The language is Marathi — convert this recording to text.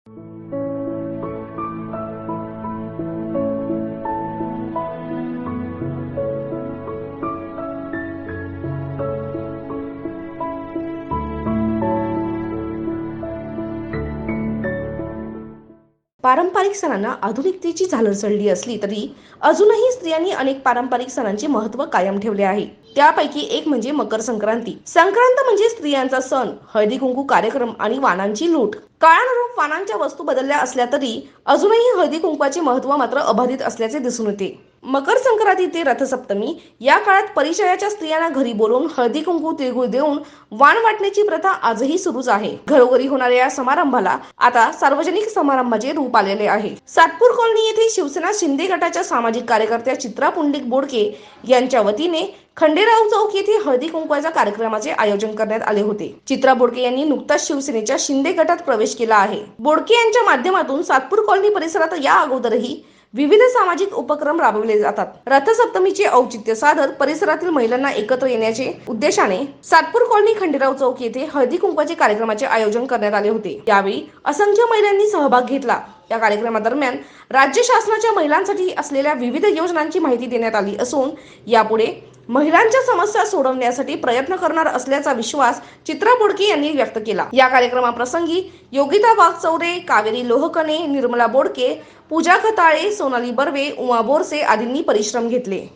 पारंपरिक सणांना आधुनिकतेची झालर चढली असली तरी अजूनही स्त्रियांनी अनेक पारंपरिक सणांचे महत्त्व कायम ठेवले आहे. त्यापैकी एक म्हणजे मकर संक्रांती. संक्रांत म्हणजे स्त्रियांचा सण, हळदी कुंकू कार्यक्रम आणि वाणांची लूट. काळानुरूप वाणांच्या वस्तू बदलल्या असल्या तरी अजूनही हळदी कुंकवाचे महत्त्व मात्र अबाधित असल्याचे दिसून येते. मकर संक्रांती ते रथसप्तमी या काळात परिचयाच्या स्त्रियांना घरी बोलवून हळदी कुंकू तिळगुळ देऊन वाण वाटण्याची प्रथा आजही सुरूच आहे. घरोघरी होणाऱ्या या समारंभाला आता सार्वजनिक समारंभाचे रूप आलेले आहे. सातपूर कॉलनी येथे शिवसेना शिंदे गटाच्या सामाजिक कार्यकर्त्या चित्रा पुंडलिक बोडके यांच्या वतीने खंडेराव चौक येथे हळदी कुंकवाच्या कार्यक्रमाचे आयोजन करण्यात आले होते. चित्रा बोडके यांनी नुकताच शिवसेनेच्या शिंदे गटात प्रवेश केला आहे. बोडके यांच्या माध्यमातून सातपूर कॉलनी परिसरात या अगोदरही विविध सामाजिक उपक्रम राबवले जातात. रथसप्तमीचे औचित्य साधत परिसरातील महिलांना एकत्र येण्याचे उद्देशाने सातपूर कॉलनी खंडेराव चौक येथे हळदी कुंकवाचे कार्यक्रमाचे आयोजन करण्यात आले होते. यावेळी असंख्य महिलांनी सहभाग घेतला. या कार्यक्रमादरम्यान राज्य शासनाच्या महिलांसाठी असलेल्या विविध योजनांची माहिती देण्यात आली असून यापुढे महिलांच्या समस्या सोडवण्यासाठी प्रयत्न करणार असल्याचा विश्वास चित्रा बोडके यांनी व्यक्त केला. या कार्यक्रमाप्रसंगी योगिता वाघचौरे, कावेरी लोहकने, निर्मला बोडके, पूजा खताळे, सोनाली बर्वे, उमा बोरसे आदींनी परिश्रम घेतले.